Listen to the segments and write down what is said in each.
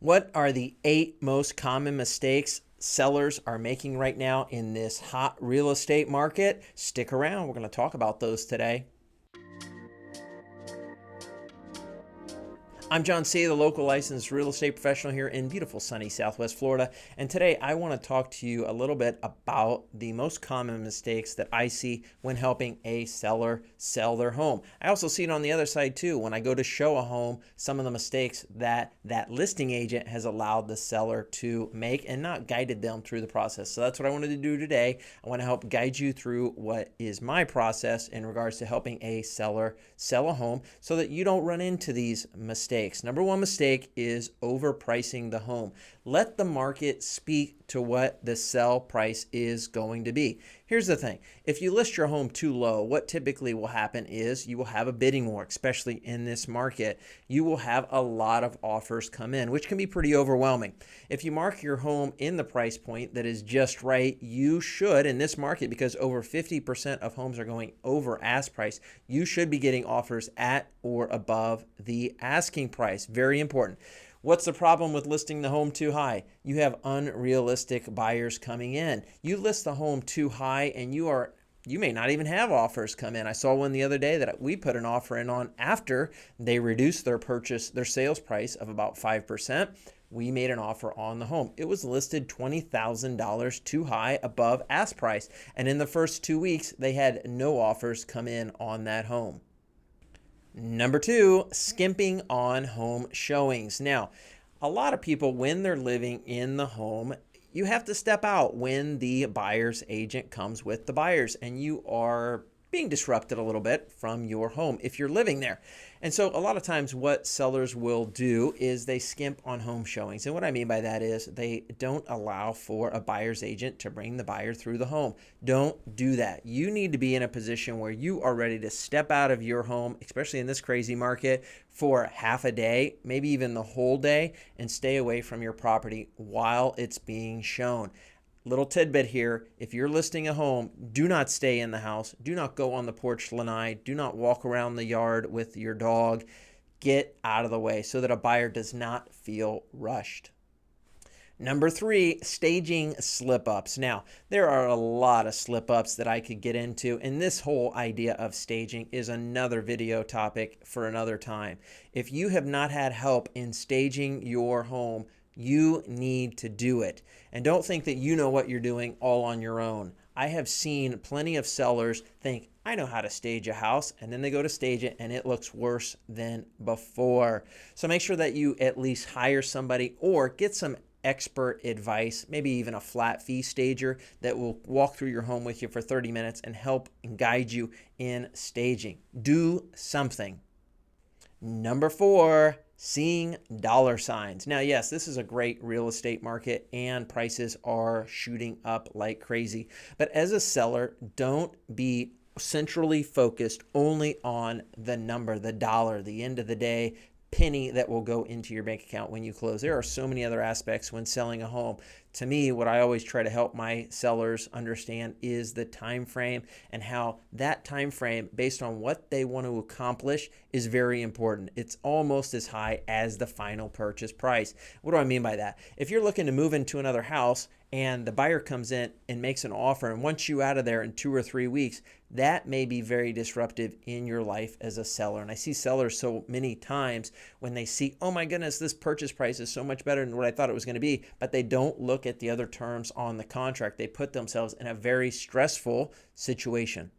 What are the 8 most common mistakes sellers are making right now in this hot real estate market? Stick around. We're going to talk about those today. I'm John C., the local licensed real estate professional here in beautiful sunny Southwest Florida. And today I want to talk to you a little bit about the most common mistakes that I see when helping a seller sell their home. I also see it on the other side too. When I go to show a home, some of the mistakes that listing agent has allowed the seller to make and not guided them through the process. So that's what I wanted to do today. I want to help guide you through what is my process in regards to helping a seller sell a home so that you don't run into these mistakes. Number one mistake is overpricing the home. Let the market speak to what the sell price is going to be. Here's the thing. If you list your home too low, what typically will happen is you will have a bidding war, especially in this market. You will have a lot of offers come in, which can be pretty overwhelming. If you mark your home in the price point that is just right, you should, in this market, because over 50% of homes are going over ask price, you should be getting offers at or above the asking price. Very important. What's the problem with listing the home too high? You have unrealistic buyers coming in. You list the home too high and you may not even have offers come in. I saw one the other day that we put an offer in on after they reduced their sales price of about 5%. We made an offer on the home. It was listed $20,000 too high above ask price. And in the first 2 weeks, they had no offers come in on that home. Number two, skimping on home showings. Now, a lot of people, when they're living in the home, you have to step out when the buyer's agent comes with the buyers and you are being disrupted a little bit from your home if you're living there. And so a lot of times what sellers will do is they skimp on home showings. And what I mean by that is they don't allow for a buyer's agent to bring the buyer through the home. Don't do that. You need to be in a position where you are ready to step out of your home, especially in this crazy market, for half a day, maybe even the whole day, and stay away from your property while it's being shown. Little tidbit here, if you're listing a home, do not stay in the house. Do not go on the porch lanai. Do not walk around the yard with your dog. Get out of the way so that a buyer does not feel rushed. Number three, staging slip-ups. Now, there are a lot of slip-ups that I could get into, and this whole idea of staging is another video topic for another time. If you have not had help in staging your home, you need to do it. And don't think that you know what you're doing all on your own. I have seen plenty of sellers think, I know how to stage a house, and then they go to stage it and it looks worse than before. So make sure that you at least hire somebody or get some expert advice, maybe even a flat fee stager that will walk through your home with you for 30 minutes and help and guide you in staging. Do something. Number four, seeing dollar signs. Now, yes, this is a great real estate market and prices are shooting up like crazy. But as a seller, don't be centrally focused only on the number, the dollar, the end of the day penny that will go into your bank account when you close. There are so many other aspects when selling a home. To me, what I always try to help my sellers understand is the time frame and how that time frame, based on what they want to accomplish, is very important. It's almost as high as the final purchase price. What do I mean by that? If you're looking to move into another house and the buyer comes in and makes an offer and wants you out of there in 2 or 3 weeks, that may be very disruptive in your life as a seller. And I see sellers so many times when they see, oh my goodness, this purchase price is so much better than what I thought it was going to be, but they don't look at the other terms on the contract. They put themselves in a very stressful situation.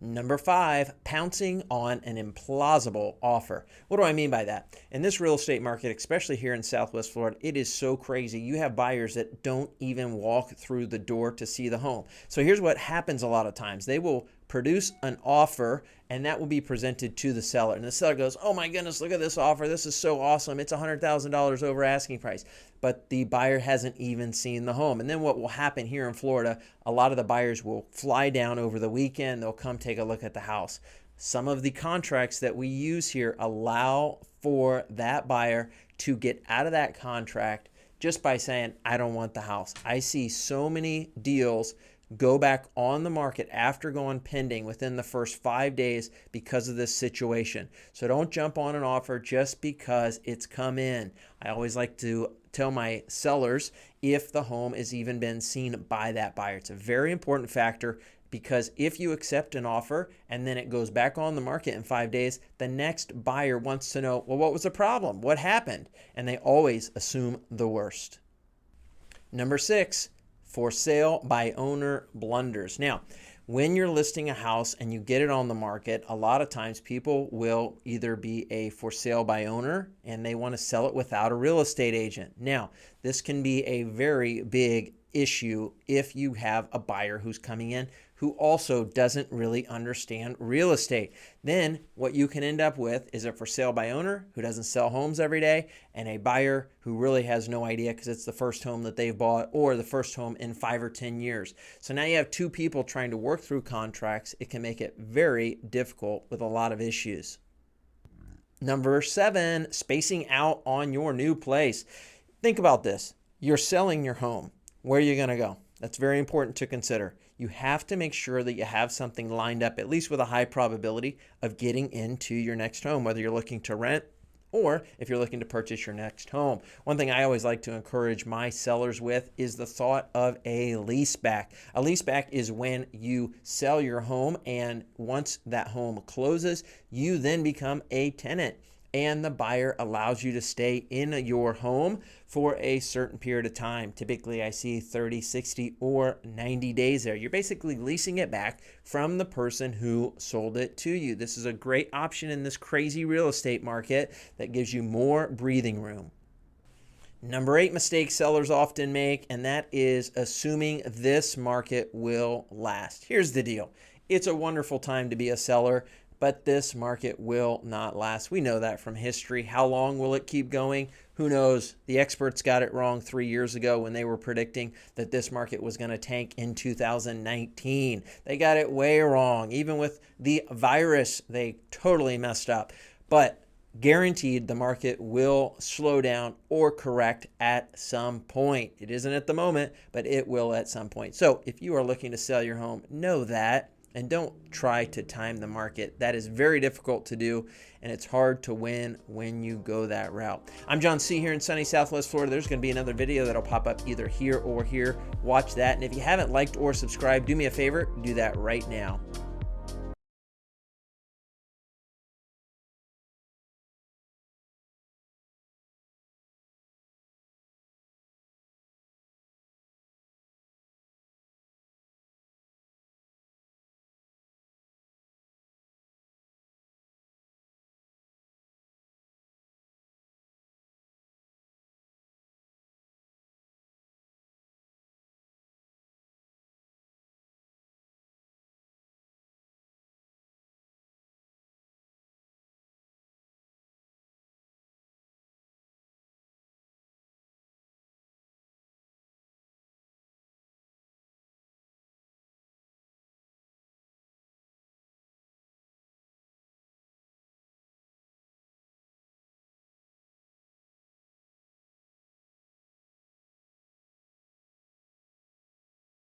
Number five, pouncing on an implausible offer. What do I mean by that? In this real estate market, especially here in Southwest Florida, it is so crazy. You have buyers that don't even walk through the door to see the home. So here's what happens a lot of times. They will produce an offer and that will be presented to the seller. And the seller goes, oh my goodness, look at this offer. This is so awesome. It's $100,000 over asking price. But the buyer hasn't even seen the home. And then what will happen here in Florida, a lot of the buyers will fly down over the weekend. They'll come take a look at the house. Some of the contracts that we use here allow for that buyer to get out of that contract just by saying, I don't want the house. I see so many deals go back on the market after going pending within the first 5 days because of this situation. So don't jump on an offer just because it's come in. I always like to tell my sellers if the home has even been seen by that buyer. It's a very important factor, because if you accept an offer and then it goes back on the market in 5 days, the next buyer wants to know, well, what was the problem? What happened? And they always assume the worst. Number 6, for sale by owner blunders. Now, when you're listing a house and you get it on the market, a lot of times people will either be a for sale by owner and they want to sell it without a real estate agent. Now, this can be a very big issue if you have a buyer who's coming in who also doesn't really understand real estate. Then what you can end up with is a for sale by owner who doesn't sell homes every day, and a buyer who really has no idea because it's the first home that they've bought or the first home in 5 or 10 years. So now you have two people trying to work through contracts. It can make it very difficult with a lot of issues. Number 7, spacing out on your new place. Think about this. You're selling your home. Where are you going to go? That's very important to consider. You have to make sure that you have something lined up, at least with a high probability of getting into your next home, whether you're looking to rent or if you're looking to purchase your next home. One thing I always like to encourage my sellers with is the thought of a leaseback. A leaseback is when you sell your home, and once that home closes, you then become a tenant, and the buyer allows you to stay in your home for a certain period of time. Typically, I see 30, 60, or 90 days there. You're basically leasing it back from the person who sold it to you. This is a great option in this crazy real estate market that gives you more breathing room. Number 8 mistake sellers often make, and that is assuming this market will last. Here's the deal. It's a wonderful time to be a seller, but this market will not last. We know that from history. How long will it keep going? Who knows? The experts got it wrong 3 years ago when they were predicting that this market was going to tank in 2019. They got it way wrong. Even with the virus, they totally messed up. But guaranteed the market will slow down or correct at some point. It isn't at the moment, but it will at some point. So if you are looking to sell your home, know that. And don't try to time the market. That is very difficult to do, and it's hard to win when you go that route. I'm John C. here in sunny Southwest Florida. There's going to be another video that'll pop up either here or here. Watch that. And if you haven't liked or subscribed, do me a favor, do that right now.